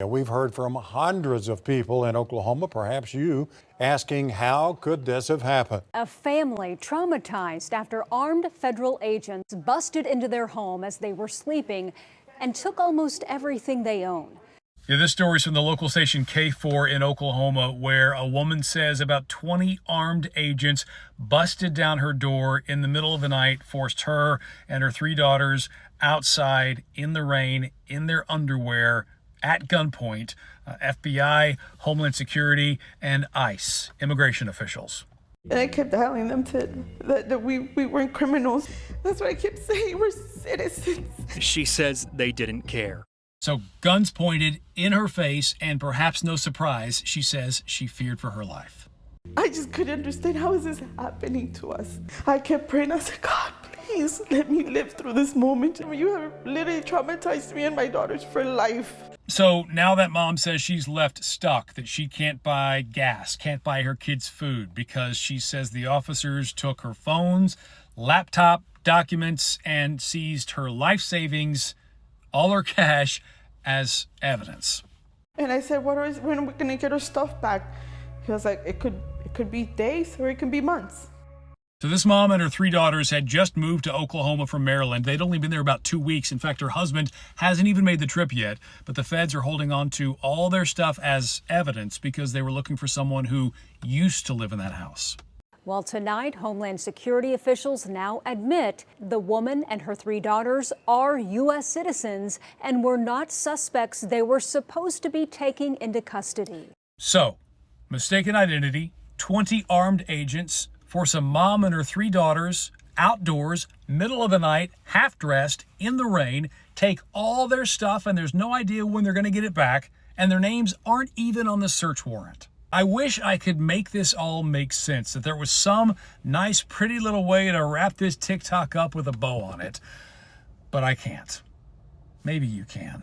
And we've heard from hundreds of people in Oklahoma, perhaps you, asking how could this have happened? A family traumatized after armed federal agents busted into their home as they were sleeping and took almost everything they own. Yeah, this story is from the local station K4 in Oklahoma, where a woman says about 20 armed agents busted down her door in the middle of the night, forced her and her 3 daughters outside in the rain, in their underwear, at gunpoint. FBI, Homeland Security, and ICE, immigration officials. And I kept telling them that we weren't criminals. That's what I kept saying, we're citizens. She says they didn't care. So guns pointed in her face, and perhaps no surprise, she says she feared for her life. I just couldn't understand, how is this happening to us? I kept praying, I said, God, please let me live through this moment. You have literally traumatized me and my daughters for life. So now that mom says she's left stuck, that she can't buy gas, can't buy her kids food, because she says the officers took her phones, laptop, documents, and seized her life savings, all her cash, as evidence. And I said, when are we gonna get our stuff back? He was like, it could be days or it can be months. So this mom and her 3 daughters had just moved to Oklahoma from Maryland. They'd only been there about 2 weeks. In fact, her husband hasn't even made the trip yet. But the feds are holding on to all their stuff as evidence because they were looking for someone who used to live in that house. Well, tonight, Homeland Security officials now admit the woman and her 3 daughters are U.S. citizens and were not suspects they were supposed to be taking into custody. So, mistaken identity, 20 armed agents, force a mom and her 3 daughters outdoors, middle of the night, half-dressed, in the rain, take all their stuff, and there's no idea when they're going to get it back, and their names aren't even on the search warrant. I wish I could make this all make sense, that there was some nice, pretty little way to wrap this TikTok up with a bow on it, but I can't. Maybe you can.